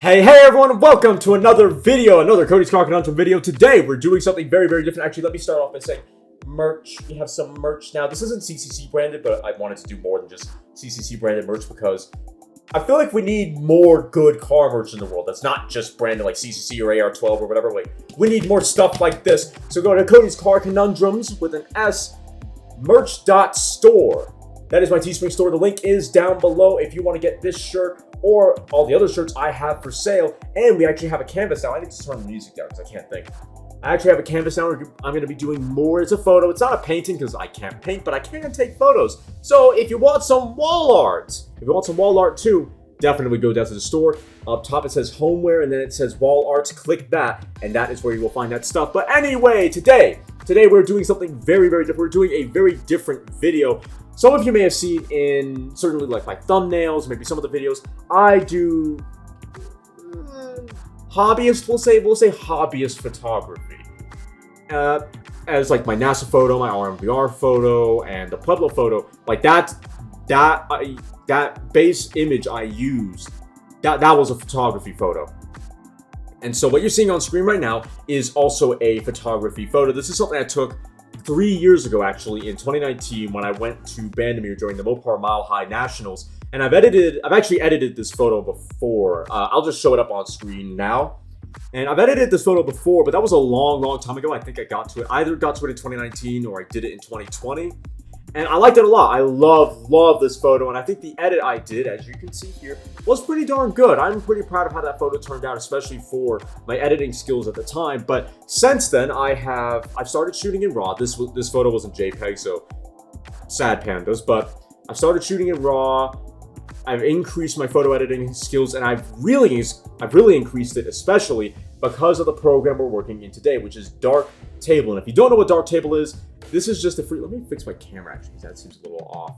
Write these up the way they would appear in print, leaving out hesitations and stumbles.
Hey everyone, and welcome to another video, another Cody's Conundrum video. Today we're doing something very different. Actually, let me start off by saying merch. We have some merch now. This isn't CCC branded, but I wanted to do more than just CCC branded merch because I feel like we need more good car merch in the world. That's not just branded like CCC or AR12 or whatever. Like, we need more stuff like this. So go to Cody's Car Conundrums with an S, merch.store. That is my Teespring store. The link is down below if you want to get this shirt or all the other shirts I have for sale. And we actually have a canvas now. I need to turn the music down because I can't think. I actually have a canvas now. I'm going to be doing more. It's a photo. It's not a painting because I can't paint, but I can take photos. So if you want some wall art, too, definitely go down to the store. Up top it says homeware and then it says wall arts. Click that and that is where you will find that stuff. But anyway, today we're doing something very different. We're doing a very different video. Some of you may have seen in certainly like my thumbnails, maybe some of the videos. I do hobbyist, we'll say hobbyist photography. As like my NASA photo, my RMVR photo, and the Pueblo photo, like that base image I used, that was a photography photo. And so what you're seeing on screen right now is also a photography photo. This is something I took 3 years ago, actually, in 2019, when I went to Bandimere during the Mopar Mile High Nationals. And I've actually edited this photo before. I'll just show it up on screen now. And I've edited this photo before, but that was a long time ago. I think I either got to it in 2019 or I did it in 2020. And I liked it a lot. I love this photo. And I think the edit I did, as you can see here, was pretty darn good. I'm pretty proud of how that photo turned out, especially for my editing skills at the time. But since then, I've started shooting in RAW. This photo was in JPEG, so sad pandas. But I've started shooting in RAW. I've increased my photo editing skills, and I've really increased it, especially because of the program we're working in today, which is Darktable. And if you don't know what Darktable is, this is just a free... Let me fix my camera, actually, because that seems a little off.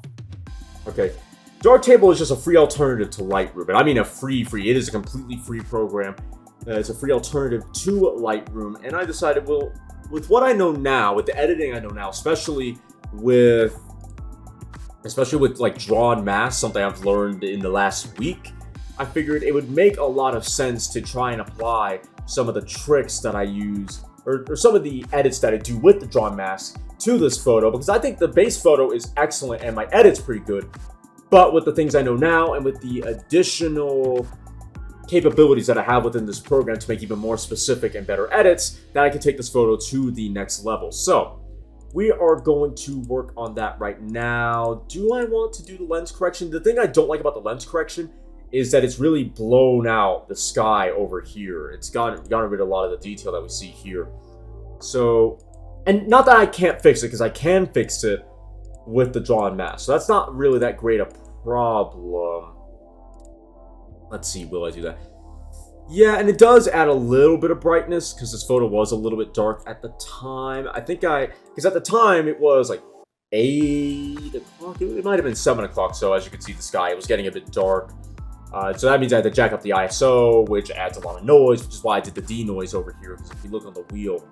Okay. Darktable is just a free alternative to Lightroom. And I mean a free. It is a completely free program. It's a free alternative to Lightroom. And I decided, well, with what I know now, with the editing I know now, especially with like drawn masks, something I've learned in the last week, I figured it would make a lot of sense to try and apply some of the tricks that I use or some of the edits that I do with the drawn mask to this photo, because I think the base photo is excellent and my edit's pretty good. But with the things I know now and with the additional capabilities that I have within this program to make even more specific and better edits, that I can take this photo to the next level. So we are going to work on that right now. Do I want to do the lens correction? The thing I don't like about the lens correction is that it's really blown out the sky over here. It's gotten rid of a lot of the detail that we see here. So, and not that I can't fix it, because I can fix it with the drawn mask. So that's not really that great a problem. Let's see, will I do that? Yeah, and it does add a little bit of brightness, because this photo was a little bit dark at the time. Because at the time it was like 8 o'clock. It might have been 7 o'clock, so as you can see the sky, it was getting a bit dark. So that means I had to jack up the ISO, which adds a lot of noise, which is why I did the denoise over here. Because if you look on the wheel,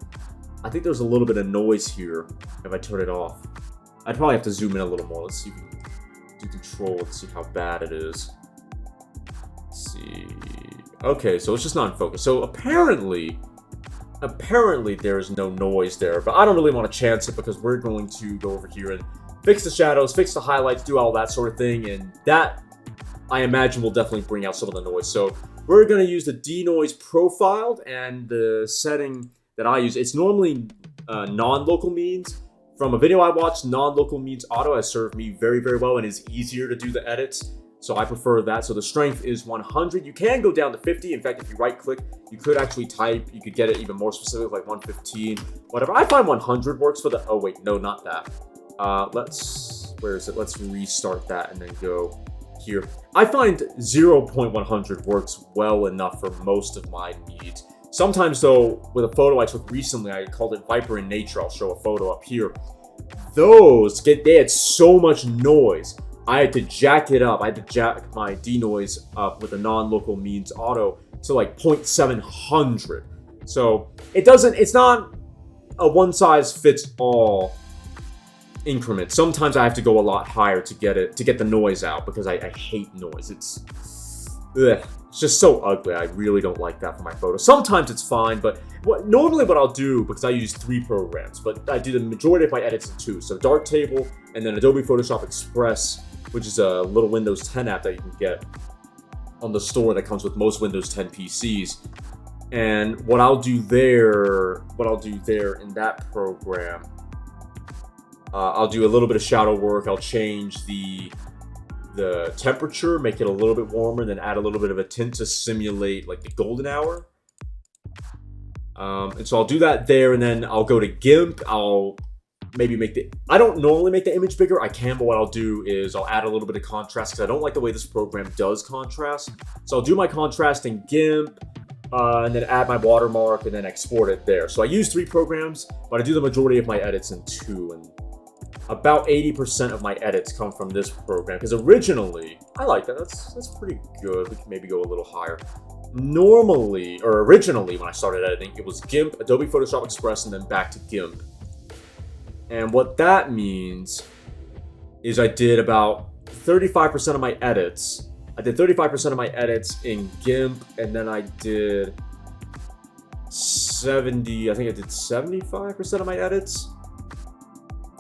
I think there's a little bit of noise here if I turn it off. I'd probably have to zoom in a little more. Let's see if we can do control and see how bad it is. Let's see. Okay, so it's just not in focus. So apparently there's no noise there, but I don't really want to chance it because we're going to go over here and fix the shadows, fix the highlights, do all that sort of thing, and that, I imagine, will definitely bring out some of the noise. So we're going to use the denoise profiled, and the setting that I use, it's normally non-local means. From a video I watched, non-local means auto has served me very well and is easier to do the edits. So I prefer that. So the strength is 100. You can go down to 50. In fact, if you right click, you could actually type, you could get it even more specific, like 115, whatever. I find 100 works for the, oh wait, no, not that. Where is it? Let's restart that and then go here. I find 0.100 works well enough for most of my needs. Sometimes though, with a photo I took recently, I called it Viper in Nature. I'll show a photo up here. They had so much noise. I had to jack it up. I had to jack my denoise up with a non-local means auto to like 0.700. So it's not a one-size-fits-all increment. Sometimes I have to go a lot higher to get the noise out because I hate noise. ugh, it's just so ugly. I really don't like that for my photos. Sometimes it's fine, but normally what I'll do, because I use 3 programs, but I do the majority of my edits in 2. So Darktable, and then Adobe Photoshop Express, which is a little Windows 10 app that you can get on the store that comes with most Windows 10 PCs. And what I'll do there in that program, I'll do a little bit of shadow work. I'll change the temperature, make it a little bit warmer, then add a little bit of a tint to simulate like the golden hour. And so I'll do that there, and then I'll go to GIMP. I'll maybe I don't normally make the image bigger. I can, but what I'll do is I'll add a little bit of contrast because I don't like the way this program does contrast. So I'll do my contrast in GIMP, and then add my watermark, and then export it there. So I use 3 programs, but I do the majority of my edits in 2, and about 80% of my edits come from this program, because originally, I like that, that's pretty good. We can maybe go a little higher. Originally, when I started editing, it was GIMP, Adobe Photoshop Express, and then back to GIMP. And what that means is I did about 35% of my edits. I did 35% of my edits in GIMP, and then I did 75% of my edits.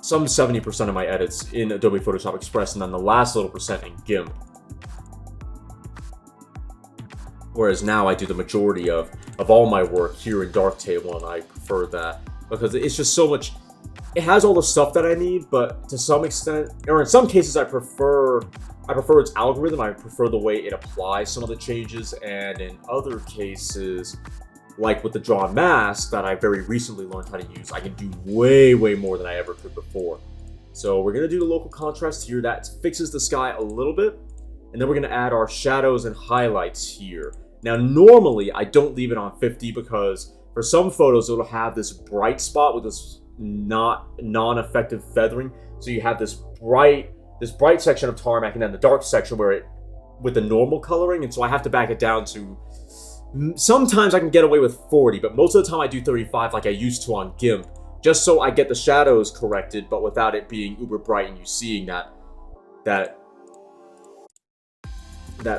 Some 70% of my edits in Adobe Photoshop Express, and then the last little percent in GIMP. Whereas now I do the majority of all my work here in Darktable, and I prefer that because it's just so much. It has all the stuff that I need, but to some extent, or in some cases, I prefer its algorithm. I prefer the way it applies some of the changes, and in other cases, like with the drawn mask that I very recently learned how to use, I can do way more than I ever could before. So we're gonna do the local contrast here. That fixes the sky a little bit, and then we're gonna add our shadows and highlights here. Now, normally I don't leave it on 50 because for some photos it'll have this bright spot with this non-effective feathering. So you have this bright section of tarmac, and then the dark section with the normal coloring, and so I have to back it down to. Sometimes I can get away with 40, but most of the time I do 35 like I used to on GIMP, just so I get the shadows corrected, but without it being uber bright and you seeing that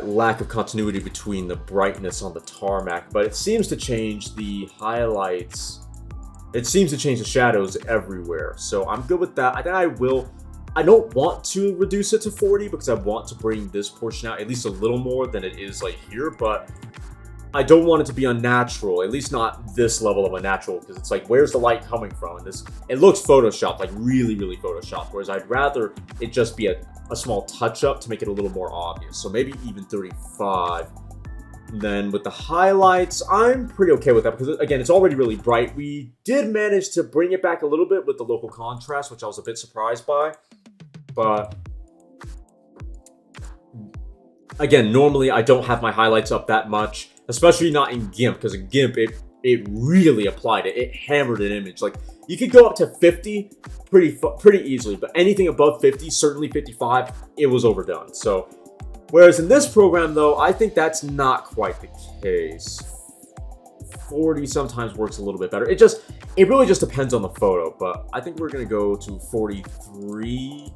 lack of continuity between the brightness on the tarmac. But it seems to change the highlights. It seems to change the shadows everywhere, so I'm good with that. I think I will. I don't want to reduce it to 40 because I want to bring this portion out at least a little more than it is like here, but I don't want it to be unnatural, at least not this level of unnatural, because it's like, where's the light coming from? And it looks photoshopped, like really photoshopped, whereas I'd rather it just be a small touch-up to make it a little more obvious. So maybe even 35. And then with the highlights, I'm pretty okay with that, because again, it's already really bright. We did manage to bring it back a little bit with the local contrast, which I was a bit surprised by. But again, normally I don't have my highlights up that much, especially not in GIMP, because in GIMP, it really applied it. It hammered an image. Like, you could go up to 50 pretty easily, but anything above 50, certainly 55, it was overdone. So, whereas in this program, though, I think that's not quite the case. 40 sometimes works a little bit better. It really just depends on the photo, but I think we're going to go to 43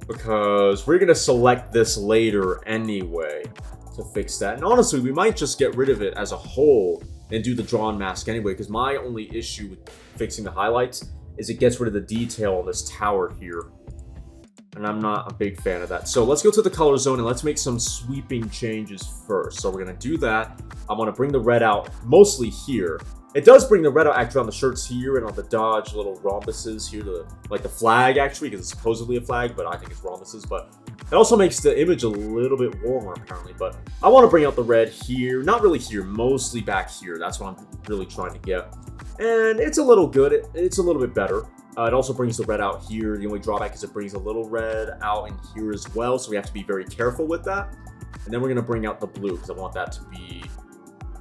because we're going to select this later anyway to fix that. And honestly, we might just get rid of it as a whole and do the drawn mask anyway, because my only issue with fixing the highlights is it gets rid of the detail on this tower here, and I'm not a big fan of that. So let's go to the color zone and let's make some sweeping changes first. So we're going to do that. I want to bring the red out mostly here. It does bring the red out actually on the shirts here and on the Dodge little rhombuses here, like the flag actually, because it's supposedly a flag, but I think it's rhombuses. But it also makes the image a little bit warmer apparently. But I want to bring out the red here, not really here, mostly back here. That's what I'm really trying to get. And it's a little good. It's a little bit better. It also brings the red out here. The only drawback is it brings a little red out in here as well, so we have to be very careful with that. And then we're going to bring out the blue because I want that to be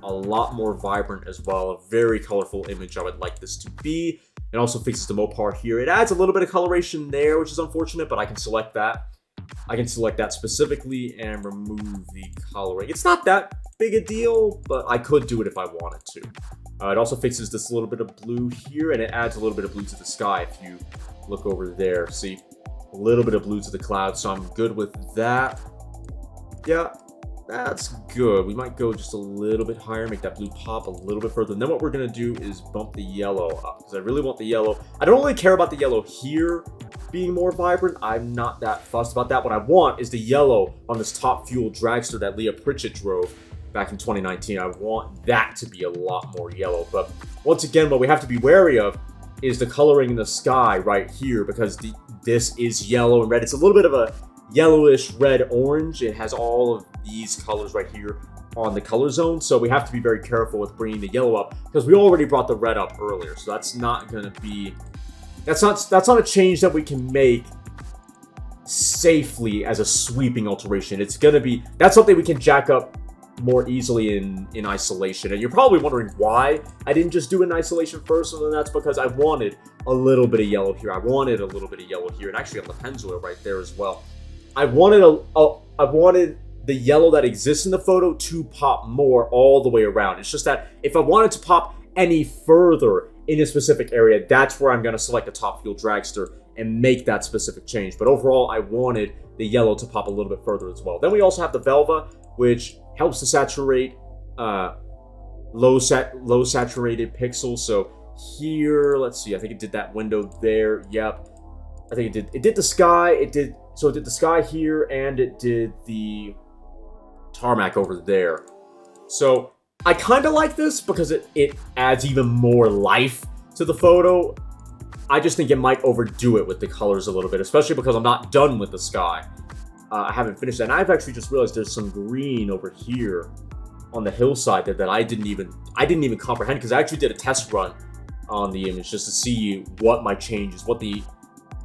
a lot more vibrant as well. A very colorful image I would like this to be. It also fixes the Mopar here. It adds a little bit of coloration there, which is unfortunate, but I can select that. I can select that specifically and remove the coloring. It's not that big a deal, but I could do it if I wanted to. It also fixes this little bit of blue here, and it adds a little bit of blue to the sky if you look over there. See, a little bit of blue to the clouds, so I'm good with that. Yeah, That's good. We might go just a little bit higher, make that blue pop a little bit further. And then what we're going to do is bump the yellow up, because I really want the yellow. I don't really care about the yellow here being more vibrant. I'm not that fussed about that. What I want is the yellow on this top fuel dragster that Leah Pritchett drove back in 2019. I want that to be a lot more yellow. But once again, what we have to be wary of is the coloring in the sky right here, because this is yellow and red. It's a little bit of a yellowish red orange. It has all of these colors right here on the color zone, so we have to be very careful with bringing the yellow up, because we already brought the red up earlier. So that's not going to be, that's not a change that we can make safely as a sweeping alteration. It's going to be, that's something we can jack up more easily in isolation. And you're probably wondering why I didn't just do it in isolation first, and then that's because I wanted a little bit of yellow here. I wanted a little bit of yellow here, and actually on the Pennzoil right there as well. I wanted the yellow that exists in the photo to pop more all the way around. It's just that if I wanted to pop any further in a specific area, that's where I'm going to select the top fuel dragster and make that specific change. But overall, I wanted the yellow to pop a little bit further as well. Then we also have the Velva, which helps to saturate low saturated pixels. So here, let's see, I think it did that window there. Yep, I think it did the sky. It did the sky here, and it did the tarmac over there. So I kind of like this because it adds even more life to the photo. I just think it might overdo it with the colors a little bit, especially because I'm not done with the sky. I haven't finished that. And I've actually just realized there's some green over here on the hillside that I didn't even comprehend, because I actually did a test run on the image just to see what my changes,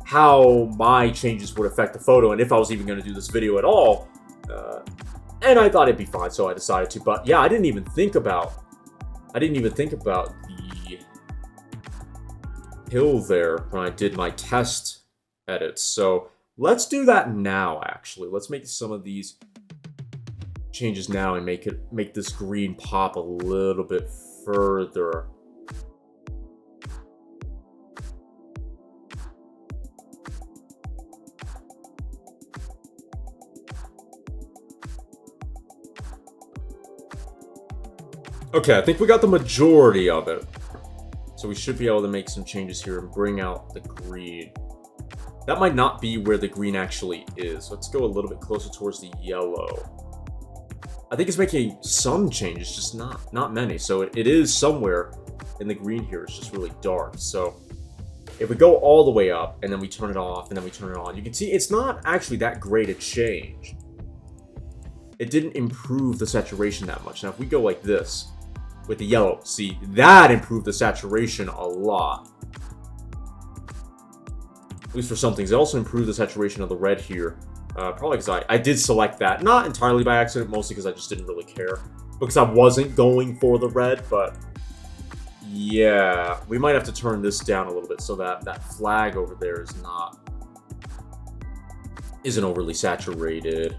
how my changes would affect the photo, and if I was even going to do this video at all. And I thought it'd be fine, so I decided to. But yeah, I didn't even think about the hill there when I did my test edits. So let's do that now, actually. Let's make some of these changes now and make this green pop a little bit further. Okay, I think we got the majority of it. So we should be able to make some changes here and bring out the green. That might not be where the green actually is. Let's go a little bit closer towards the yellow. I think it's making some changes, just not many. So it is somewhere in the green here. It's just really dark. So if we go all the way up and then we turn it off and then we turn it on, you can see it's not actually that great a change. It didn't improve the saturation that much. Now if we go like this with the yellow, see, that improved the saturation a lot. At least for some things. It also improved the saturation of the red here. Probably because I did select that. Not entirely by accident, mostly because I just didn't really care. Because I wasn't going for the red, but yeah. We might have to turn this down a little bit so that that flag over there isn't overly saturated.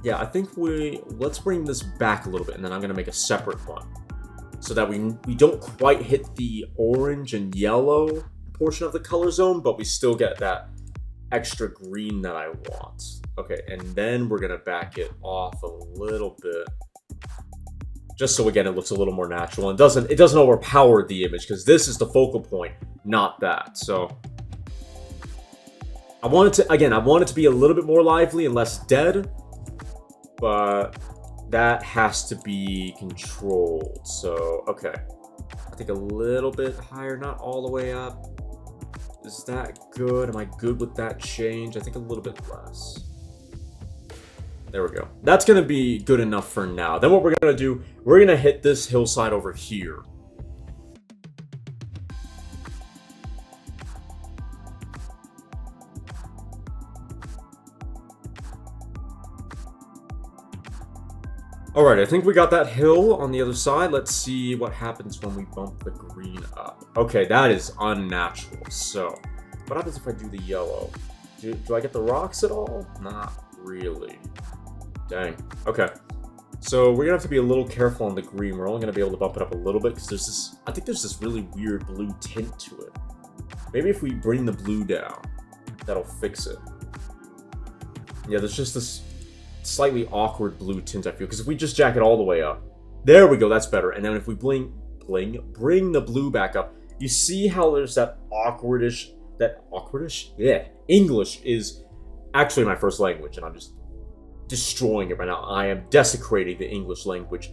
Yeah, I think let's bring this back a little bit, and then I'm going to make a separate one. So that we don't quite hit the orange and yellow portion of the color zone, but we still get that extra green that I want. Okay, and then we're gonna back it off a little bit, just so again it looks a little more natural and it doesn't overpower the image, because this is the focal point, not that. So I want it to be a little bit more lively and less dead, but that has to be controlled. So okay, I think a little bit higher, not all the way up. Is that good? Am I good with that change? I think a little bit less. There we go. That's going to be good enough for now. Then what we're going to do, we're going to hit this hillside over here. Alright, I think we got that hill on the other side. Let's see what happens when we bump the green up. Okay, that is unnatural. So, what happens if I do the yellow? Do I get the rocks at all? Not really. Dang. Okay. So, we're going to have to be a little careful on the green. We're only going to be able to bump it up a little bit because I think there's this really weird blue tint to it. Maybe if we bring the blue down, that'll fix it. Yeah, there's just this slightly awkward blue tint, I feel. Because if we just jack it all the way up, there we go, that's better. And then if we bring the blue back up, you see how there's that awkwardish? Yeah. English is actually my first language, and I'm just destroying it right now. I am desecrating the English language.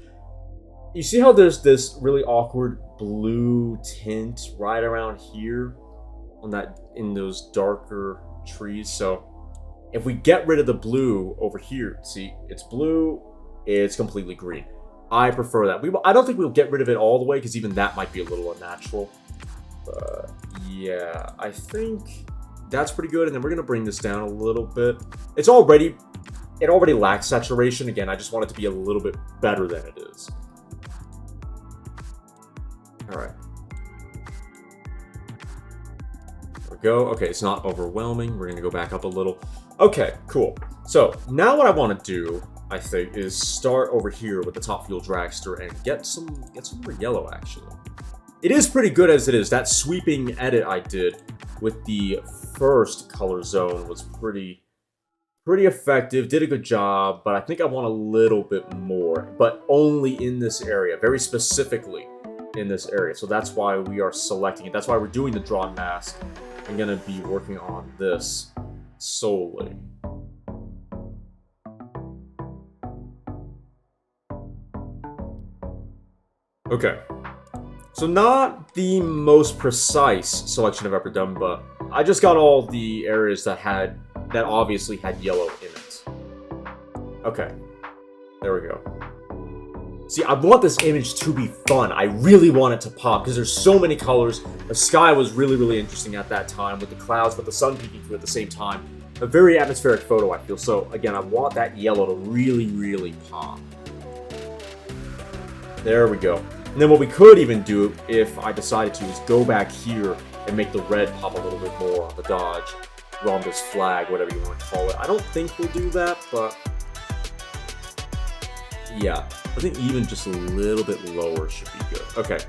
You see how there's this really awkward blue tint right around here in those darker trees? So if we get rid of the blue over here, see, it's blue, it's completely green. I prefer that. I don't think we'll get rid of it all the way, because even that might be a little unnatural. But yeah, I think that's pretty good. And then we're going to bring this down a little bit. It already lacks saturation. Again, I just want it to be a little bit better than it is. All right. There we go. Okay, it's not overwhelming. We're going to go back up a little. Okay, cool. So now what I want to do, I think, is start over here with the Top Fuel Dragster and get some more yellow, actually. It is pretty good as it is. That sweeping edit I did with the first color zone was pretty effective, did a good job, but I think I want a little bit more, but only in this area, very specifically in this area. So that's why we are selecting it. That's why we're doing the drawn mask. I'm going to be working on this solely. Okay. So not the most precise selection I've ever done, but I just got all the areas that obviously had yellow in it. Okay. There we go. See, I want this image to be fun. I really want it to pop, because there's so many colors. The sky was really, really interesting at that time with the clouds, but the sun peeking through at the same time. A very atmospheric photo, I feel. So, again, I want that yellow to really, really pop. There we go. And then what we could even do, if I decided to, is go back here and make the red pop a little bit more on the Dodge, rhombus flag, whatever you want to call it. I don't think we'll do that, but yeah, I think even just a little bit lower should be good. Okay,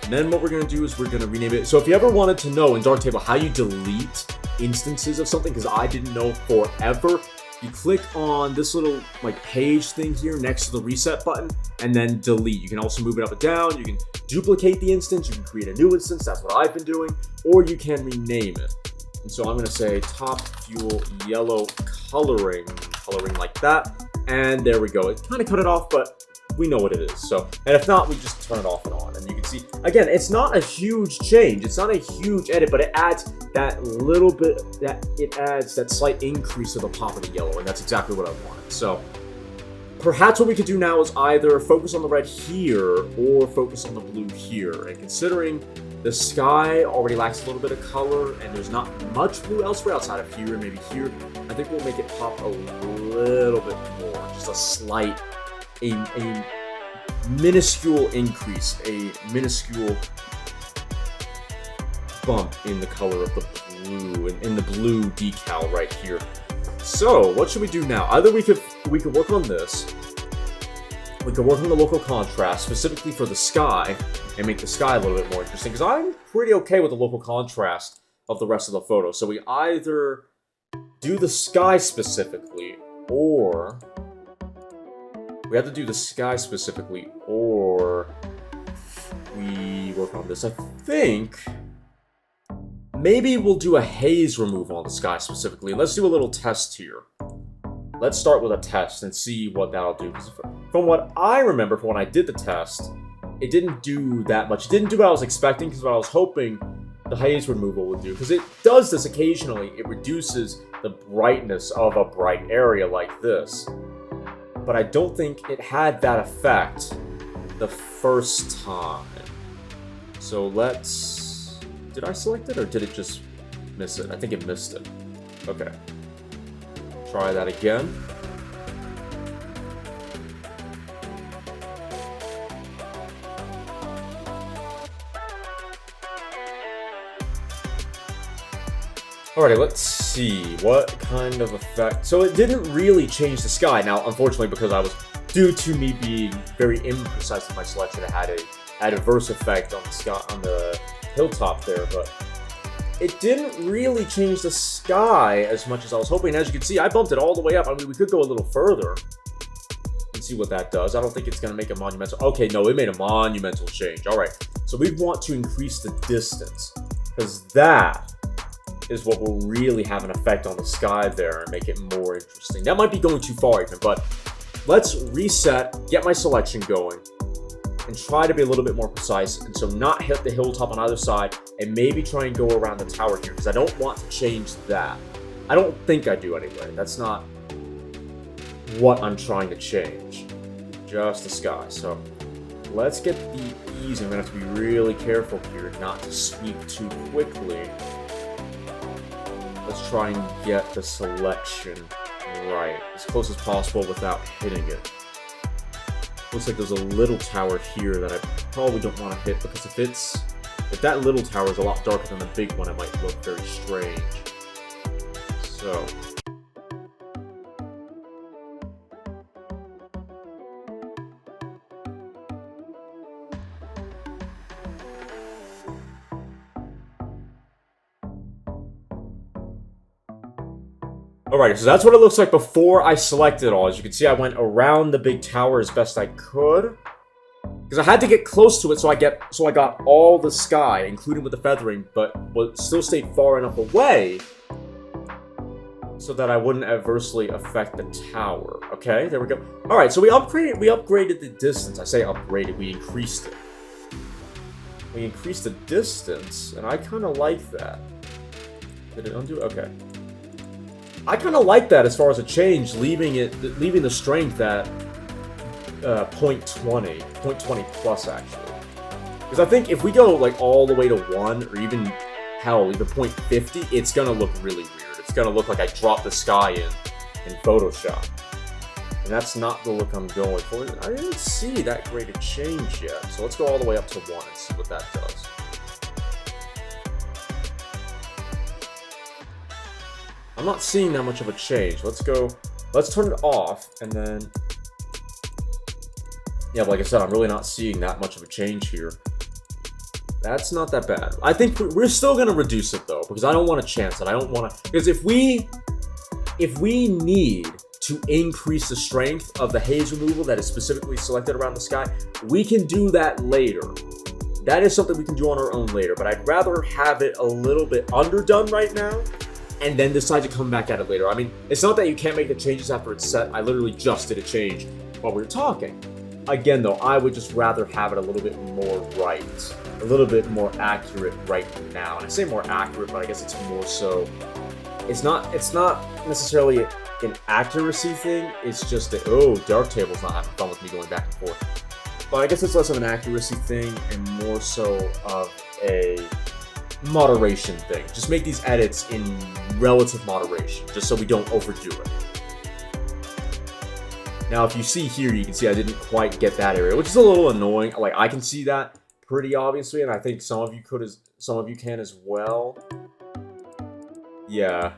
and then what we're going to do is we're going to rename it. So if you ever wanted to know in Darktable how you delete instances of something, because I didn't know forever, you click on this little like page thing here next to the reset button and then delete. You can also move it up and down. You can duplicate the instance. You can create a new instance. That's what I've been doing. Or you can rename it. And so I'm going to say Top Fuel Yellow Coloring like that. And there we go. It kind of cut it off, but we know what it is. So, and if not, we just turn it off and on. And you can see, again, it's not a huge change. It's not a huge edit, but it adds that little bit, it adds that slight increase of the pop of the yellow. And that's exactly what I wanted. So perhaps what we could do now is either focus on the red here or focus on the blue here. And considering the sky already lacks a little bit of color and there's not much blue elsewhere outside of here and maybe here, I think we'll make it pop a little bit more. Just a slight, a minuscule increase, a minuscule bump in the color of the blue, in the blue decal right here. So what should we do now? Either we could work on this. We could work on the local contrast specifically for the sky and make the sky a little bit more interesting, because I'm pretty okay with the local contrast of the rest of the photo. So we either do the sky specifically, or we have to do the sky specifically, or we work on this. I think maybe we'll do a haze removal on the sky specifically. Let's do a little test here. Let's start with a test and see what that'll do. Because from what I remember from when I did the test, it didn't do that much. It didn't do what I was expecting, because what I was hoping the haze removal would do. Because it does this occasionally. It reduces the brightness of a bright area like this. But I don't think it had that effect the first time. So let's... Did I select it or did it just miss it? I think it missed it. Okay. Try that again. Alrighty, let's see what kind of effect. So it didn't really change the sky. Now, unfortunately, because I was due to me being very imprecise with my selection, it had a adverse effect on the sky, on the hilltop there. But it didn't really change the sky as much as I was hoping. As you can see, I bumped it all the way up. I mean, we could go a little further and see what that does. I don't think it's going to make a monumental... Okay, no, it made a monumental change. All right, so we want to increase the distance, because that is what will really have an effect on the sky there and make it more interesting. That might be going too far even, but let's reset, get my selection going, and try to be a little bit more precise, and so not hit the hilltop on either side, and maybe try and go around the tower here, because I don't want to change that. I don't think I do anyway. That's not what I'm trying to change. Just the sky. So let's get the ease. I'm going to have to be really careful here not to sweep too quickly. Let's try and get the selection right, as close as possible without hitting it. Looks like there's a little tower here that I probably don't want to hit, because if that little tower is a lot darker than the big one, it might look very strange. So alright, so that's what it looks like before I selected it all. As you can see, I went around the big tower as best I could, because I had to get close to it, so I got all the sky, including with the feathering, but still stayed far enough away so that I wouldn't adversely affect the tower. Okay, there we go. Alright, so we upgraded the distance. I say upgraded, we increased it. We increased the distance, and I kind of like that. Did it undo? Okay. I kind of like that as far as a change, leaving the strength at 0.20 plus, actually. Because I think if we go like all the way to 1, or even, hell, even 0.50, it's going to look really weird. It's going to look like I dropped the sky in Photoshop. And that's not the look I'm going for. I didn't see that great a change yet. So let's go all the way up to 1 and see what that does. I'm not seeing that much of a change. Let's turn it off, and then... Yeah, but like I said, I'm really not seeing that much of a change here. That's not that bad. I think we're still going to reduce it, though, because I don't want to chance it. I don't want to... Because if we need to increase the strength of the haze removal that is specifically selected around the sky, we can do that later. That is something we can do on our own later, but I'd rather have it a little bit underdone right now, and then decide to come back at it later. I mean, it's not that you can't make the changes after it's set. I literally just did a change while we were talking. Again, though, I would just rather have it a little bit more right. A little bit more accurate right now. And I say more accurate, but I guess it's more so... It's not necessarily an accuracy thing. It's just that, oh, Darktable's not having fun with me going back and forth. But I guess it's less of an accuracy thing and more so of a moderation thing. Just make these edits in relative moderation, just so we don't overdo it. Now, if you see here, you can see I didn't quite get that area, which is a little annoying. Like, I can see that pretty obviously, and I think some of you can as well. Yeah,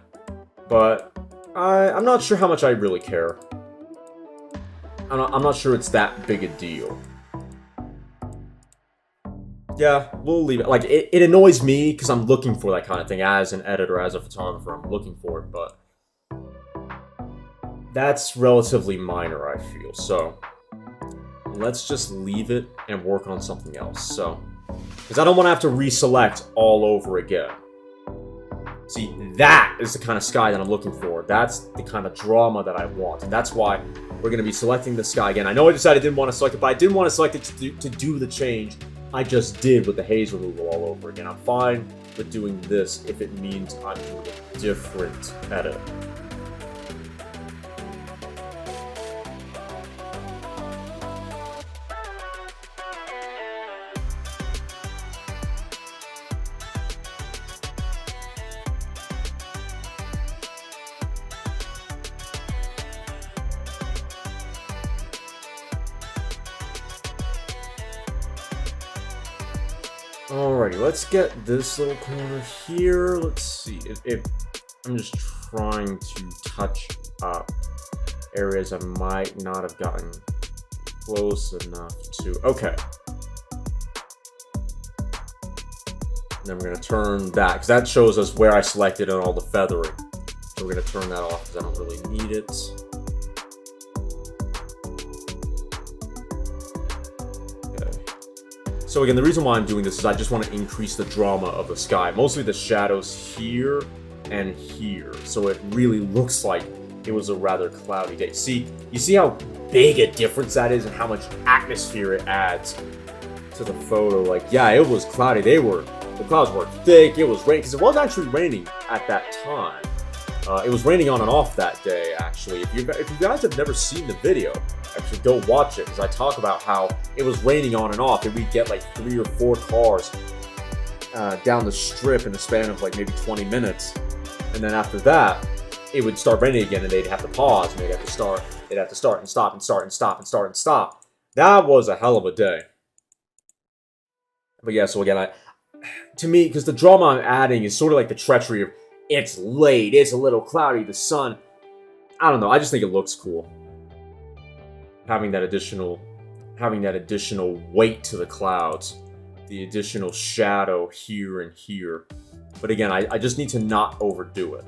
but I'm not sure how much I really care. I'm not sure it's that big a deal. Yeah, we'll leave it. Like, it annoys me because I'm looking for that kind of thing as an editor, as a photographer. I'm looking for it, but that's relatively minor, I feel. So let's just leave it and work on something else. So, because I don't want to have to reselect all over again. See, that is the kind of sky that I'm looking for. That's the kind of drama that I want. And that's why we're going to be selecting the sky again. I know I decided I didn't want to select it, but I didn't want to select it to do the change I just did with the haze removal all over again. I'm fine with doing this if it means I'm doing a different edit. Alrighty, let's get this little corner here. Let's see. I'm just trying to touch up areas I might not have gotten close enough to. Okay. then we're going to turn that, because that shows us where I selected on all the feathering. So we're going to turn that off because I don't really need it. Okay. So again, the reason why I'm doing this is I just want to increase the drama of the sky. Mostly the shadows here and here. So it really looks like it was a rather cloudy day. You see how big a difference that is and how much atmosphere it adds to the photo. Like, yeah, it was cloudy. The clouds were thick. It was raining, because it was actually raining at that time. It was raining on and off that day, actually. If you guys have never seen the video, actually go watch it, because I talk about how it was raining on and off, and we'd get like 3 or 4 cars down the strip in the span of like maybe 20 minutes. And then after that, it would start raining again, and they'd have to pause, and they'd have to start and stop and start and stop and start and stop. That was a hell of a day. But yeah, so again, to me, because the drama I'm adding is sort of like the treachery of it's late, it's a little cloudy, the sun. I don't know. I just think it looks cool. Having that additional weight to the clouds, the additional shadow here and here. But again, I just need to not overdo it.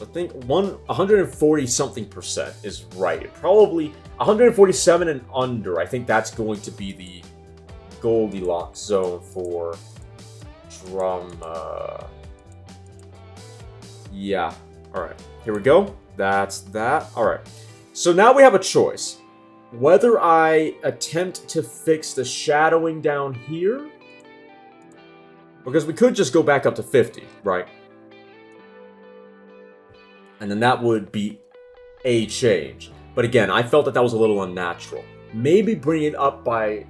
I think 140 something percent is right. Probably 147 and under. I think that's going to be the Goldilocks zone for drama. Yeah. Alright. Here we go. That's that. Alright. So now we have a choice. Whether I attempt to fix the shadowing down here, because we could just go back up to 50, right? And then that would be a change. But again, I felt that was a little unnatural. Maybe bring it up by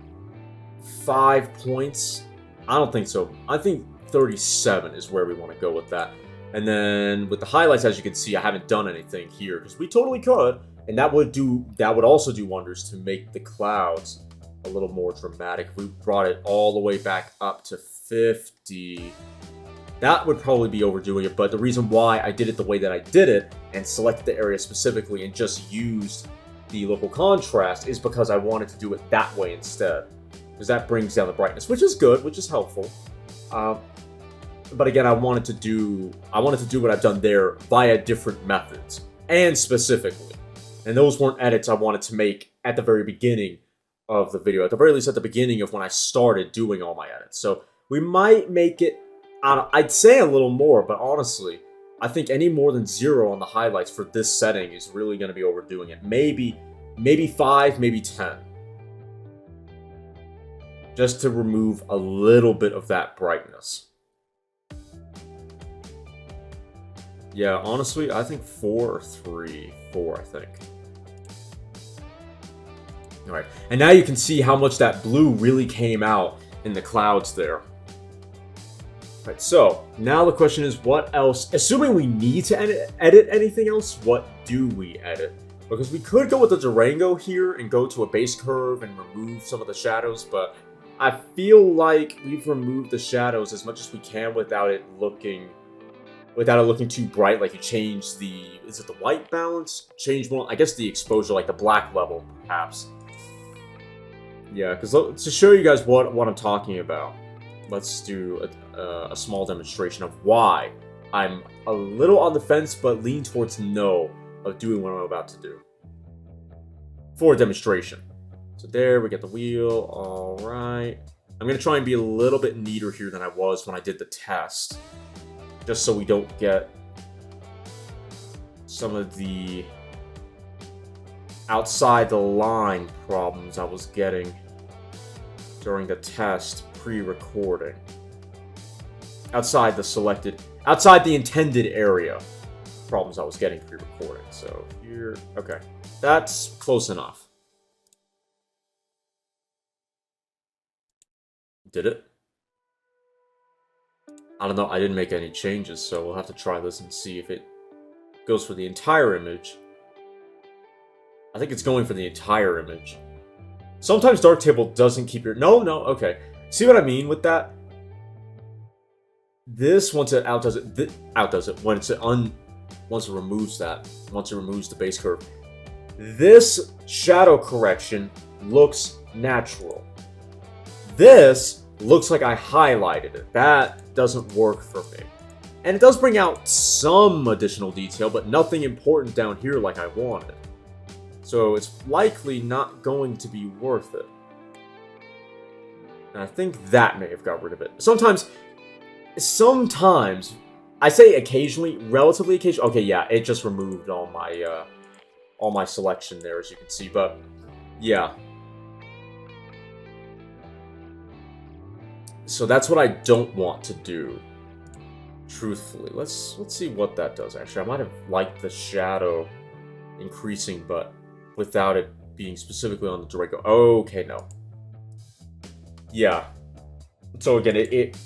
5 points. I don't think so. I think 37 is where we want to go with that. And then with the highlights, as you can see, I haven't done anything here, because we totally could. And that would also do wonders to make the clouds a little more dramatic. If we brought it all the way back up to 50, that would probably be overdoing it. But the reason why I did it the way that I did it and selected the area specifically and just used the local contrast is because I wanted to do it that way instead. Because that brings down the brightness, which is good, which is helpful. But again, I wanted to do what I've done there via different methods and specifically. And those weren't edits I wanted to make at the very beginning of the video. At the very least, at the beginning of when I started doing all my edits. So we might make it, I'd say a little more, but honestly, I think any more than 0 on the highlights for this setting is really going to be overdoing it. Maybe 5, maybe 10. Just to remove a little bit of that brightness. Yeah, honestly, I think 4 or 3. 4, I think. Alright, and now you can see how much that blue really came out in the clouds there. Alright, so, now the question is, what else? Assuming we need to edit anything else, what do we edit? Because we could go with the Durango here and go to a base curve and remove some of the shadows, but I feel like we've removed the shadows as much as we can without it looking too bright. Like you change is it the white balance? Change more, I guess the exposure, like the black level, perhaps. Yeah, because to show you guys what I'm talking about, let's do a small demonstration of why I'm a little on the fence, but lean towards no of doing what I'm about to do. For a demonstration. So there, we get the wheel, alright. I'm going to try and be a little bit neater here than I was when I did the test. Just so we don't get some of the outside the line problems I was getting during the test pre-recording. Outside the intended area problems I was getting pre-recording. So here, okay, that's close enough. Did it? I don't know, I didn't make any changes, so we'll have to try this and see if it goes for the entire image. I think it's going for the entire image. Sometimes Darktable doesn't keep your... No, okay. See what I mean with that? This, once it outdoes it, once it removes that, once it removes the base curve, this shadow correction looks natural. This looks like I highlighted it. That doesn't work for me. And it does bring out some additional detail, but nothing important down here like I wanted. So it's likely not going to be worth it. And I think that may have got rid of it. Sometimes, I say occasionally, relatively occasionally. Okay, yeah, it just removed all my selection there, as you can see. But yeah, so that's what I don't want to do. Truthfully, let's see what that does. Actually, I might have liked the shadow increasing, but without it being specifically on the Durango. Okay, no. Yeah. So again, it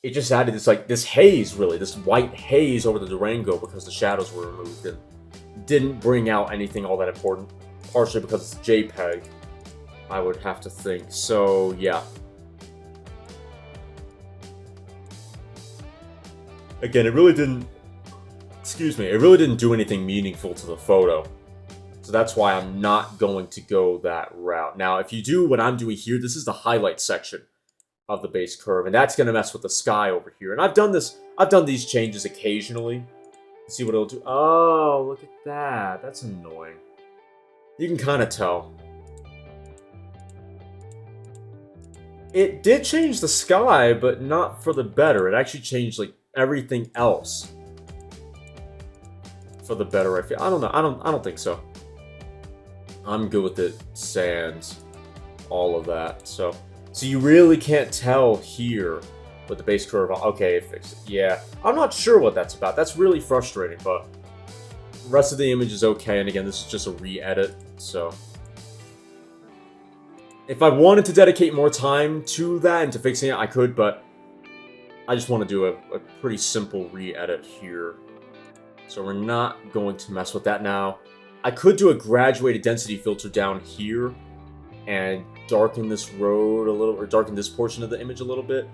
just added this haze, really, this white haze over the Durango because the shadows were removed and didn't bring out anything all that important. Partially because it's JPEG, I would have to think. So yeah. Again, it really didn't do anything meaningful to the photo. So that's why I'm not going to go that route. Now, if you do what I'm doing here, this is the highlight section of the base curve, and that's going to mess with the sky over here. And I've done these changes occasionally. Let's see what it'll do. Oh, look at that. That's annoying. You can kind of tell. It did change the sky, but not for the better. It actually changed, like, everything else for the better. I don't know. I don't think so. I'm good with it. Sands, all of that. So you really can't tell here with the base curve. Okay, it fixed it. Yeah, I'm not sure what that's about. That's really frustrating, but the rest of the image is okay. And again, this is just a re-edit. So if I wanted to dedicate more time to that and to fixing it, I could, but I just want to do a pretty simple re-edit here. So we're not going to mess with that now. I could do a graduated density filter down here and darken this road a little, or darken this portion of the image a little bit,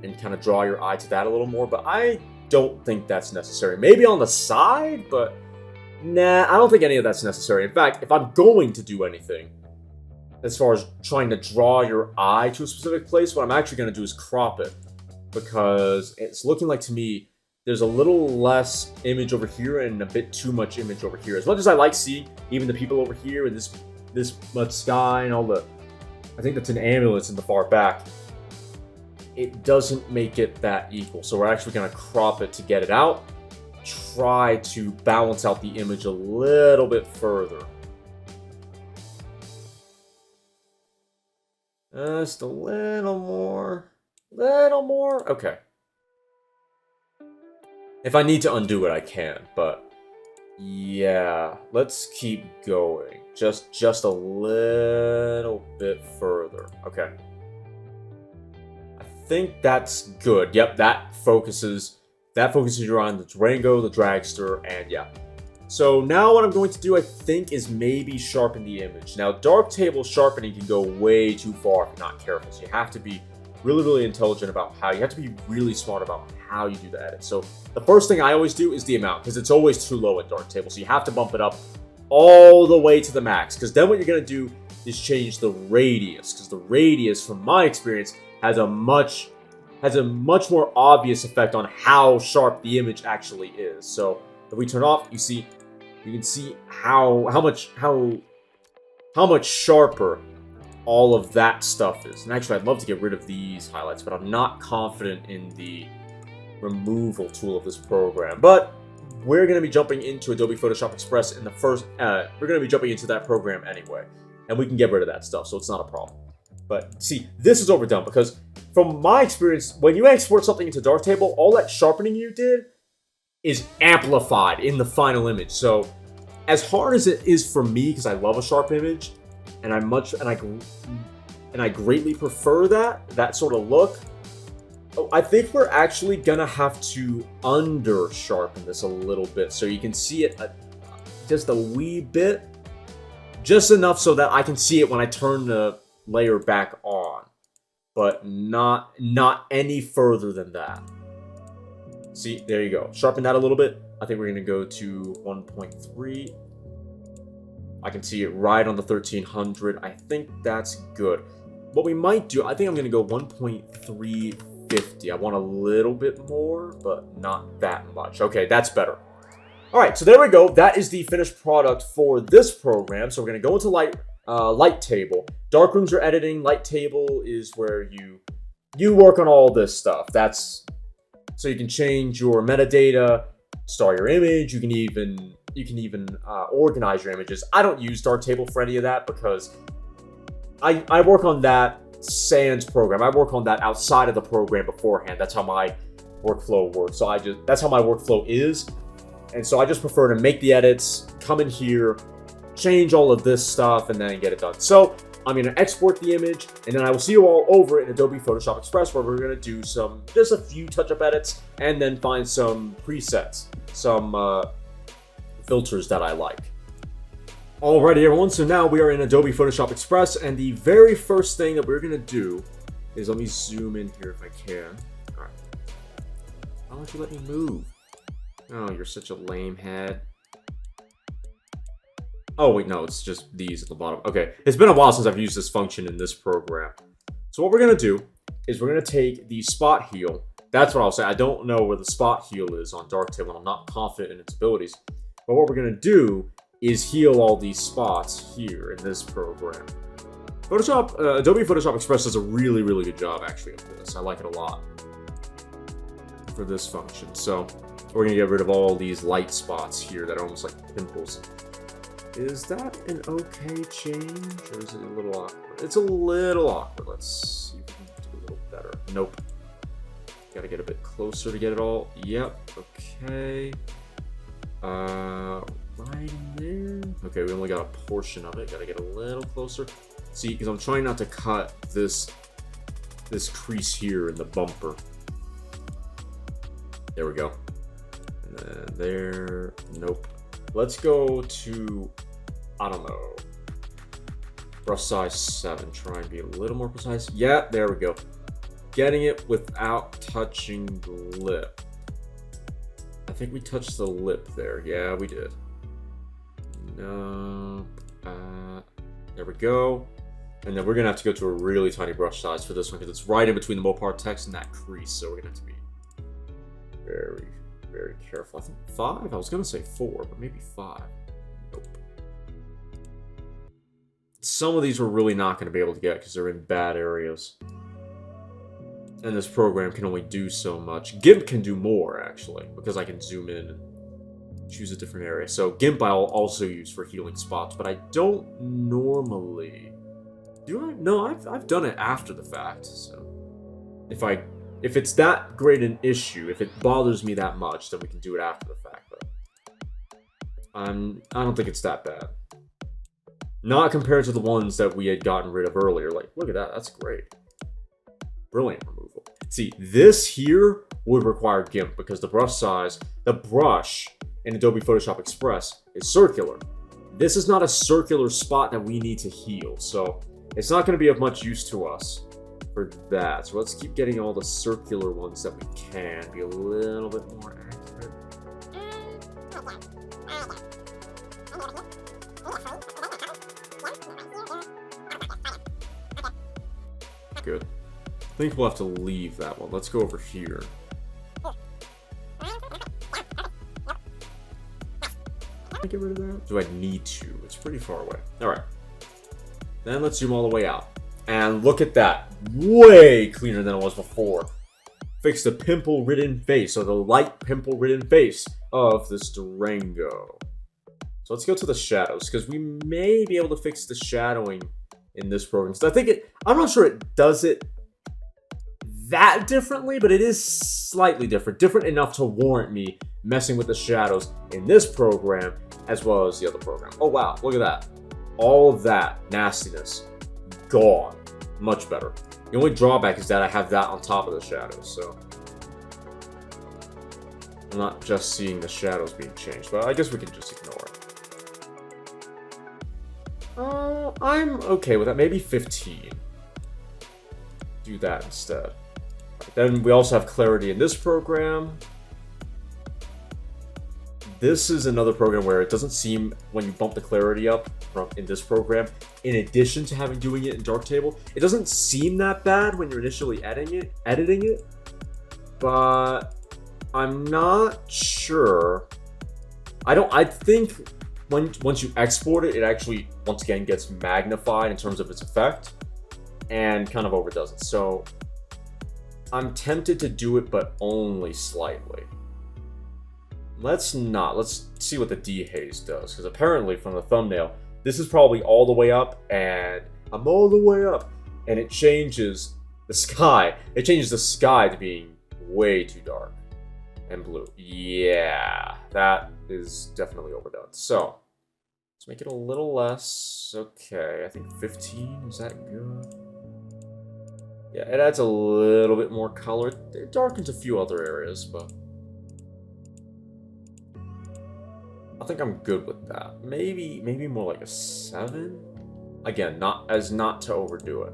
and kind of draw your eye to that a little more, but I don't think that's necessary. Maybe on the side, but nah, I don't think any of that's necessary. In fact, if I'm going to do anything, as far as trying to draw your eye to a specific place, what I'm actually going to do is crop it. Because it's looking like, to me, there's a little less image over here and a bit too much image over here. As much as I like seeing even the people over here and this much sky and all the... I think that's an ambulance in the far back. It doesn't make it that equal. So we're actually going to crop it to get it out. Try to balance out the image a little bit further. Just a little more. Little more? Okay. If I need to undo it, I can, but yeah, let's keep going. Just a little bit further. Okay. I think that's good. Yep, that focuses you on the Durango, the dragster, and yeah. So now what I'm going to do, I think, is maybe sharpen the image. Now, darktable sharpening can go way too far if you're not careful, so you have to be really intelligent about how, you have to be really smart about how you do the edit. So the first thing I always do is the amount, because it's always too low at darktable, so you have to bump it up all the way to the max, because then what you're going to do is change the radius, because the radius, from my experience, has a much more obvious effect on how sharp the image actually is. So if we turn off, you can see how much sharper all of that stuff is. And actually, I'd love to get rid of these highlights, but I'm not confident in the removal tool of this program. But we're going to be jumping into Adobe Photoshop Express in the first... we're going to be jumping into that program anyway, and we can get rid of that stuff, so it's not a problem. But see, this is overdone, because from my experience, when you export something into Darktable, all that sharpening you did is amplified in the final image. So as hard as it is for me, because I love a sharp image, and I greatly prefer that sort of look, I think we're actually gonna have to under sharpen this a little bit, so you can see it just a wee bit, just enough so that I can see it when I turn the layer back on, but not any further than that. See, there you go. Sharpen that a little bit. I think we're gonna go to 1.3. I can see it right on the 1300. I think that's good. what we might do, I think I'm going to go 1.350. I want a little bit more, but not that much. Okay, that's better. All right, so there we go. That is the finished product for this program. So we're going to go into light table. Dark rooms are editing. Light table is where you work on all this stuff. That's so you can change your metadata, start your image. You can even organize your images. I don't use Darktable for any of that because I work on that sans program. I work on that outside of the program beforehand. That's how my workflow works. So that's how my workflow is. And so I just prefer to make the edits, come in here, change all of this stuff, and then get it done. So I'm going to export the image, and then I will see you all over in Adobe Photoshop Express, where we're going to do just a few touch-up edits, and then find some presets, some filters that I like. Alrighty, everyone, so now we are in Adobe Photoshop Express, and the very first thing that we're going to do is, let me zoom in here if I can. Alright. Why don't you let me move? Oh, you're such a lame head. Oh, wait, no, it's just these at the bottom. Okay, it's been a while since I've used this function in this program. So what we're going to do is we're going to take the spot heal. That's what I'll say. I don't know where the spot heal is on Darktable. I'm not confident in its abilities. But what we're going to do is heal all these spots here in this program. Adobe Photoshop Express does a really, really good job, actually, of this. I like it a lot for this function. So we're going to get rid of all these light spots here that are almost like pimples. Is that an okay change, or is it a little awkward? It's a little awkward. Let's see if we can do a little better. Nope. Gotta get a bit closer to get it all. Yep. Okay. Right in there. Okay, we only got a portion of it. Gotta get a little closer. See, because I'm trying not to cut this crease here in the bumper. There we go. And then there. Nope. Let's go to, I don't know, brush size 7. Try and be a little more precise. Yeah, there we go. Getting it without touching the lip. I think we touched the lip there. Yeah, we did. No. There we go. And then we're going to have to go to a really tiny brush size for this one because it's right in between the Mopar text and that crease. So we're going to have to be very, very careful. I think 5? I was going to say 4, but maybe 5. Nope. Some of these we're really not going to be able to get because they're in bad areas. And this program can only do so much. GIMP can do more, actually, because I can zoom in and choose a different area. So GIMP I'll also use for healing spots, but I don't normally... Do I? No, I've done it after the fact. So if it's that great an issue, if it bothers me that much, then we can do it after the fact. But I don't think it's that bad. Not compared to the ones that we had gotten rid of earlier. Like, look at that. That's great. Brilliant removal. See, this here would require GIMP because the brush in Adobe Photoshop Express is circular. This is not a circular spot that we need to heal, so it's not going to be of much use to us for that. So let's keep getting all the circular ones that we can. Be a little bit more accurate. Good. I think we'll have to leave that one. Let's go over here. Can I get rid of that? Do I need to? It's pretty far away. Alright. Then let's zoom all the way out. And look at that. Way cleaner than it was before. Fix the pimple-ridden face, or the light pimple-ridden face of this Durango. So let's go to the shadows, because we may be able to fix the shadowing in this program. So I'm not sure it does it that differently, but it is slightly different. Different enough to warrant me messing with the shadows in this program as well as the other program. Oh wow, look at that. All of that nastiness gone. Much better. The only drawback is that I have that on top of the shadows, so I'm not just seeing the shadows being changed, but I guess we can just ignore it. I'm okay with that. Maybe 15. Do that instead. Then we also have clarity in this program. this is another program where it doesn't seem, when you bump the clarity up from in this program, in addition to doing it in Darktable, it doesn't seem that bad when you're initially editing it, but I'm not sure. I think once you export it, it actually once again gets magnified in terms of its effect and kind of overdoes it. So I'm tempted to do it, but only slightly. Let's see what the dehaze does, because apparently from the thumbnail, this is probably all the way up, and I'm all the way up, and it changes the sky. It changes the sky to being way too dark and blue. Yeah, that is definitely overdone. So let's make it a little less. Okay, I think 15, is that good? Yeah, it adds a little bit more color. It darkens a few other areas, but I think I'm good with that. Maybe more like a 7. Again, not to overdo it,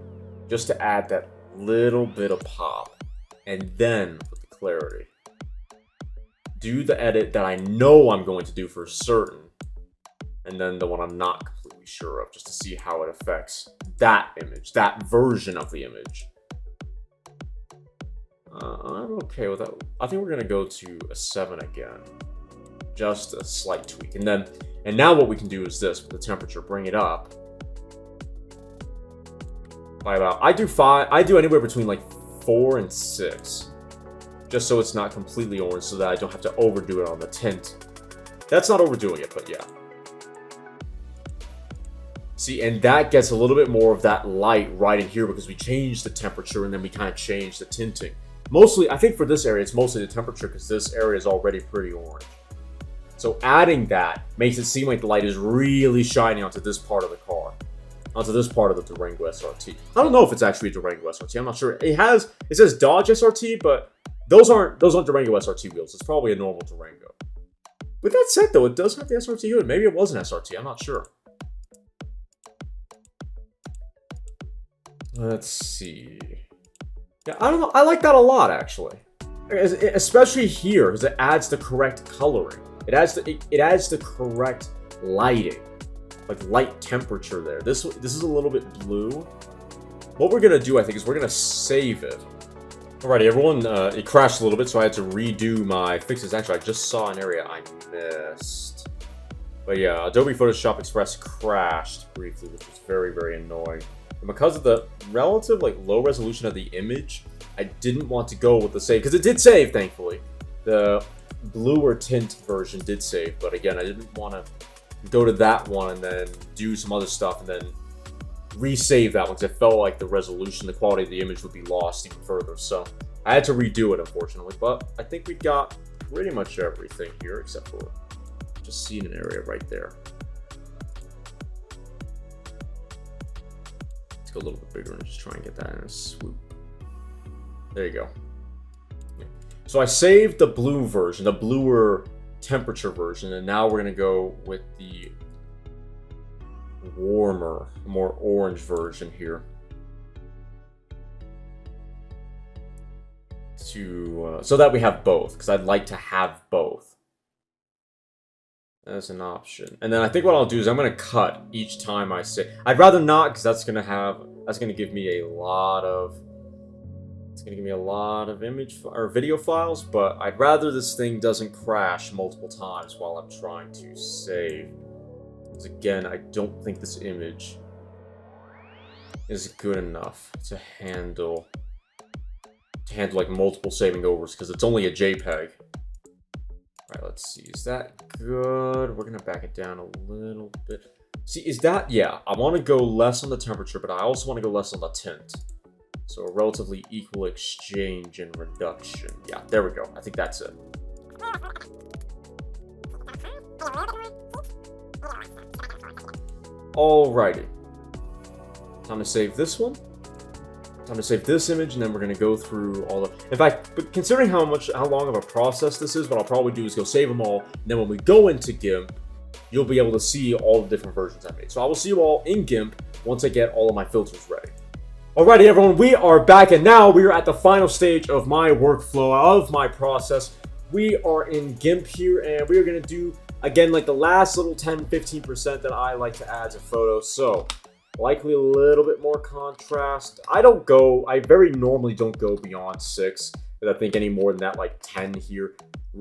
just to add that little bit of pop, and then with the clarity, do the edit that I know I'm going to do for certain, and then the one I'm not completely sure of, just to see how it affects that image, that version of the image. I'm okay with that. I think we're gonna go to a 7 again. Just a slight tweak. And now what we can do is this, with the temperature, bring it up by about, I do anywhere between like 4 and 6. Just so it's not completely orange, so that I don't have to overdo it on the tint. That's not overdoing it, but yeah. See, and that gets a little bit more of that light right in here because we changed the temperature and then we kind of changed the tinting. Mostly, I think for this area, it's mostly the temperature because this area is already pretty orange. So adding that makes it seem like the light is really shining onto this part of the car. Onto this part of the Durango SRT. I don't know if it's actually a Durango SRT. I'm not sure. It says Dodge SRT, but those aren't Durango SRT wheels. It's probably a normal Durango. With that said, though, it does have the SRT hood. Maybe it was an SRT. I'm not sure. Let's see. Yeah, I don't know. I like that a lot, actually. Especially here, because it adds the correct coloring. It adds the correct lighting, like light temperature there. This is a little bit blue. What we're gonna do, I think, is we're gonna save it. Alrighty, everyone. It crashed a little bit, so I had to redo my fixes. Actually, I just saw an area I missed. But yeah, Adobe Photoshop Express crashed briefly, which was very, very annoying. And because of the relative low resolution of the image, I didn't want to go with the save, because it did save, thankfully. The bluer tint version did save, but again, I didn't want to go to that one and then do some other stuff and then resave that one, because it felt like the resolution, the quality of the image would be lost even further. So I had to redo it, unfortunately, but I think we got pretty much everything here except for just seeing an area right there. Let's go a little bit bigger and just try and get that in a swoop. There you go. So I saved the blue version, the bluer temperature version, and now we're going to go with the warmer, more orange version here. So that we have both, because I'd like to have both as an option. And then I think what I'll do is I'm going to cut each time I say. I'd rather not, because that's going to give me a lot of image or video files, but I'd rather this thing doesn't crash multiple times while I'm trying to save. Because again, I don't think this image is good enough to handle like multiple saving overs, because it's only a JPEG. Alright, let's see. Is that good? We're gonna back it down a little bit. See, is that, yeah, I want to go less on the temperature, but I also want to go less on the tint. So a relatively equal exchange and reduction. Yeah, there we go. I think that's it. Alrighty. Time to save this one. Time to save this image, and then we're gonna go through all the. In fact, but considering how long of a process this is, what I'll probably do is go save them all, and then when we go into GIMP, you'll be able to see all the different versions I made. So I will see you all in GIMP once I get all of my filters ready. Alrighty, everyone, we are back, and now we are at the final stage of my workflow, of my process, we are in GIMP here, and we are going to do, again, like the last little 10-15% that I like to add to photos. So, likely a little bit more contrast. I very normally don't go beyond 6, but I think any more than that, like 10 here,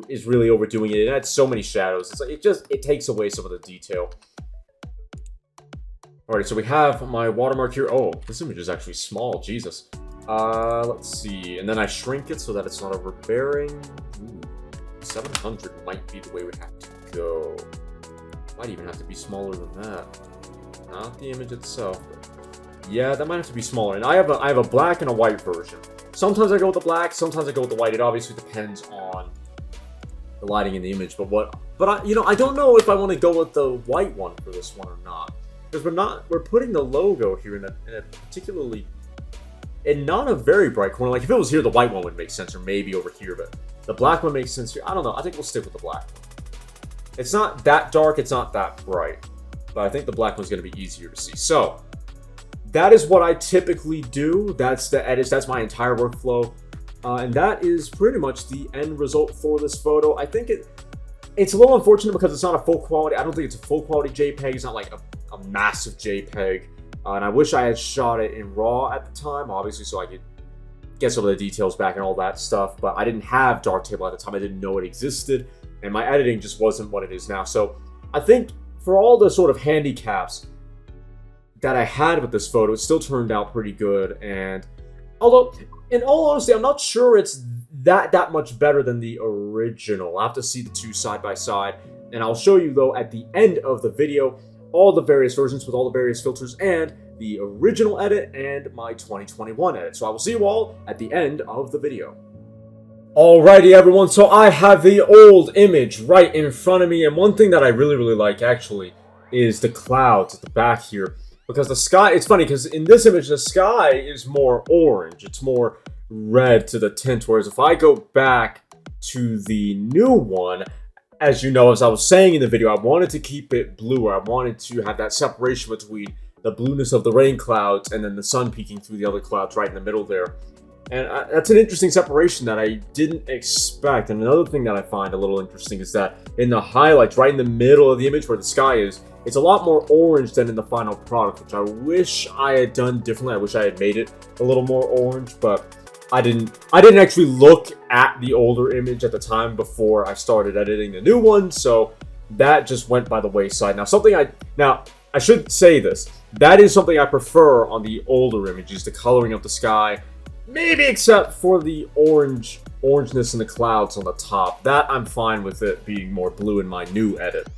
is really overdoing it. It adds so many shadows. It's like it takes away some of the detail. Alright, so we have my watermark here. Oh, this image is actually small. Jesus. Let's see. And then I shrink it so that it's not overbearing. Ooh, 700 might be the way we have to go. Might even have to be smaller than that. Not the image itself. Yeah, that might have to be smaller. And I have a black and a white version. Sometimes I go with the black, sometimes I go with the white. It obviously depends on the lighting in the image. But I don't know if I want to go with the white one for this one or not. Because we're putting the logo here in a particularly, and not a very bright corner. Like if it was here, the white one would make sense, or maybe over here, but the black one makes sense here. I don't know. I think we'll stick with the black one. It's not that dark, it's not that bright, but I think the black one's going to be easier to see. So that is what I typically do. That's the edits. That's my entire workflow, and that is pretty much the end result for this photo. I think it's a little unfortunate because it's not a full quality. I don't think it's a full quality JPEG. It's not like a massive JPEG, and I wish I had shot it in RAW at the time, obviously, so I could get some of the details back and all that stuff, but I didn't have Darktable at the time. I didn't know it existed, and my editing just wasn't what it is now. So I think for all the sort of handicaps that I had with this photo, it still turned out pretty good, and although, in all honesty, I'm not sure it's that much better than the original. I'll have to see the two side by side, and I'll show you, though, at the end of the video, all the various versions with all the various filters and the original edit and my 2021 edit. So I will see you all at the end of the video. Alrighty everyone, so I have the old image right in front of me, and one thing that I really like actually is the clouds at the back here, because the sky, it's funny because in this image the sky is more orange, it's more red to the tint, whereas if I go back to the new one, as you know, as I was saying in the video, I wanted to keep it bluer. I wanted to have that separation between the blueness of the rain clouds and then the sun peeking through the other clouds right in the middle there. And that's an interesting separation that I didn't expect. And another thing that I find a little interesting is that in the highlights, right in the middle of the image where the sky is, it's a lot more orange than in the final product, which I wish I had done differently. I wish I had made it a little more orange, but I didn't actually look at the older image at the time before I started editing the new one, so that just went by the wayside. Now I should say this. That is something I prefer on the older images, the coloring of the sky, maybe except for the orangeness in the clouds on the top. That I'm fine with it being more blue in my new edit.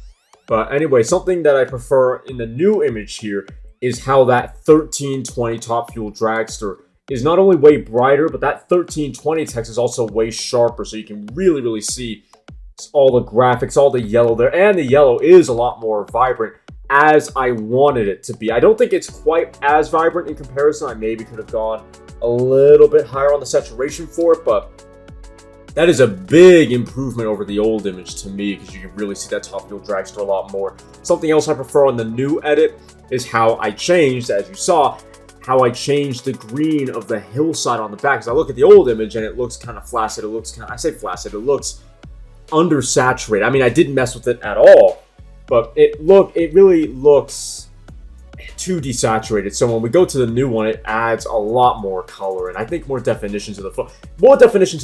But anyway, something that I prefer in the new image here is how that 1320 Top Fuel Dragster is not only way brighter, but that 1320 text is also way sharper, so you can really see all the graphics, all the yellow there, and the yellow is a lot more vibrant as I wanted it to be. I don't think it's quite as vibrant in comparison. I maybe could have gone a little bit higher on the saturation for it, but that is a big improvement over the old image to me, because you can really see that Top Fuel Dragster a lot more. Something else I prefer on the new edit is how I changed, as you saw, how I changed the green of the hillside on the back. Because I look at the old image and it looks kind of flaccid. It looks I say flaccid, it looks undersaturated. I mean, I didn't mess with it at all, but it really looks too desaturated. So when we go to the new one, it adds a lot more color, and I think more definition to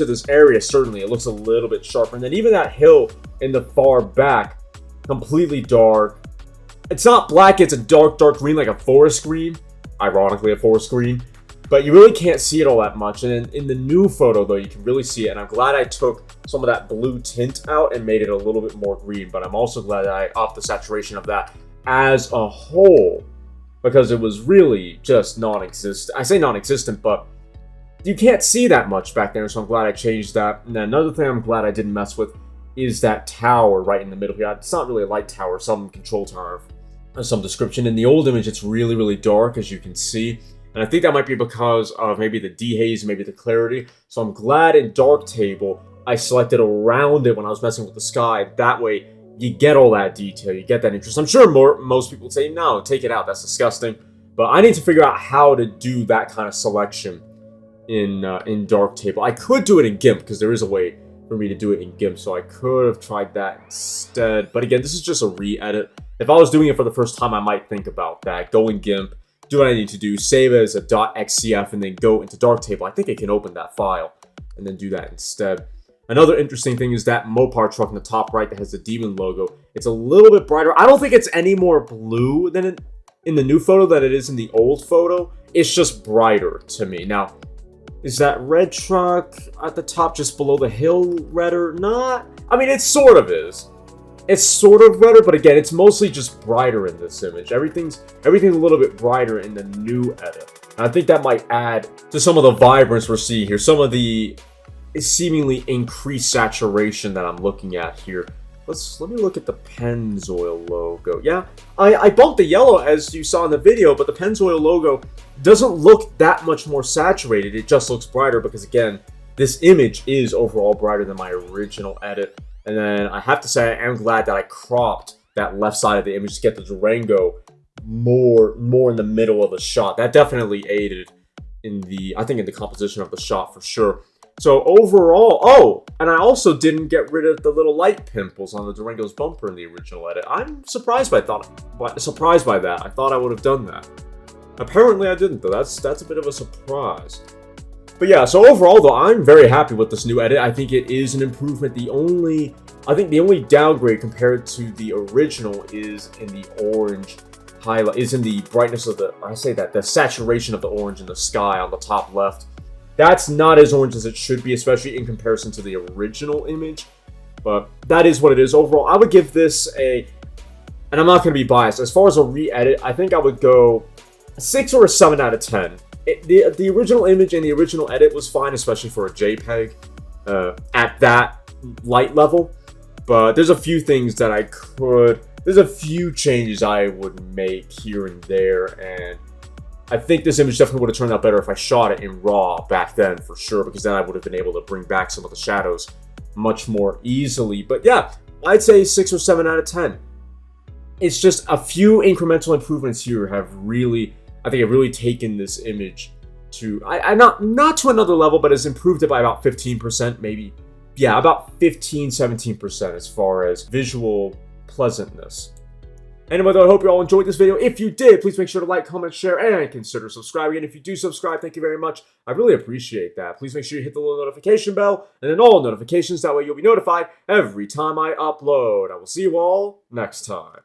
this area. Certainly, it looks a little bit sharper. And then even that hill in the far back, completely dark. It's not black, it's a dark green, like a forest green. Ironically, a forest green, but you really can't see it all that much. And in the new photo, though, you can really see it, and I'm glad I took some of that blue tint out and made it a little bit more green, but I'm also glad that I upped the saturation of that as a whole, because it was really just non-existent. I say non-existent, but you can't see that much back there, so I'm glad I changed that. And then another thing I'm glad I didn't mess with is that tower right in the middle here. It's not really a light tower, some control tower of some description. In the old image, it's really dark, as you can see, and I think that might be because of maybe the dehaze, maybe the clarity. So I'm glad in Darktable I selected around it when I was messing with the sky. That way you get all that detail, you get that interest. I'm sure most people would say, no, take it out, that's disgusting. But I need to figure out how to do that kind of selection in Darktable. I could do it in GIMP, because there is a way for me to do it in GIMP, so I could have tried that instead. But again, this is just a re-edit. If I was doing it for the first time, I might think about that. Go in GIMP, do what I need to do, save it as a .xcf, and then go into Darktable. I think it can open that file, and then do that instead. Another interesting thing is that Mopar truck in the top right that has the demon logo. It's a little bit brighter. I don't think it's any more blue than in the new photo than it is in the old photo. It's just brighter to me. Now, is that red truck at the top just below the hill redder? Not. I mean, it sort of is. It's sort of redder, but again, it's mostly just brighter in this image. Everything's a little bit brighter in the new edit. And I think that might add to some of the vibrance we're seeing here. Some of the seemingly increased saturation that I'm looking at here. Let me look at the Pennzoil logo. Yeah, I bumped the yellow as you saw in the video, but the Pennzoil logo doesn't look that much more saturated. It just looks brighter because, again, this image is overall brighter than my original edit. And then I have to say I am glad that I cropped that left side of the image to get the Durango more in the middle of the shot. That definitely aided in the, I think, in the composition of the shot for sure. So overall, and I also didn't get rid of the little light pimples on the Durango's bumper in the original edit. I'm surprised by that. I thought I would have done that. Apparently I didn't though. That's a bit of a surprise. But yeah, so overall though, I'm very happy with this new edit. I think it is an improvement. I think the only downgrade compared to the original is in the orange highlight, is in the brightness of the saturation of the orange in the sky on the top left. That's not as orange as it should be, especially in comparison to the original image. But that is what it is. Overall, I would give this and I'm not going to be biased. As far as a re-edit, I think I would go a 6 or a 7 out of 10. The original image and the original edit was fine, especially for a JPEG at that light level. But there's a few things that there's a few changes I would make here and there, and I think this image definitely would have turned out better if I shot it in RAW back then, for sure, because then I would have been able to bring back some of the shadows much more easily. But yeah, I'd say 6 or 7 out of 10. It's just a few incremental improvements here have really, I think, have really taken this image to, not to another level, but has improved it by about 15%, maybe. Yeah, about 15-17% as far as visual pleasantness. Anyway, though, I hope you all enjoyed this video. If you did, please make sure to like, comment, share, and consider subscribing. And if you do subscribe, thank you very much. I really appreciate that. Please make sure you hit the little notification bell and then all notifications. That way you'll be notified every time I upload. I will see you all next time.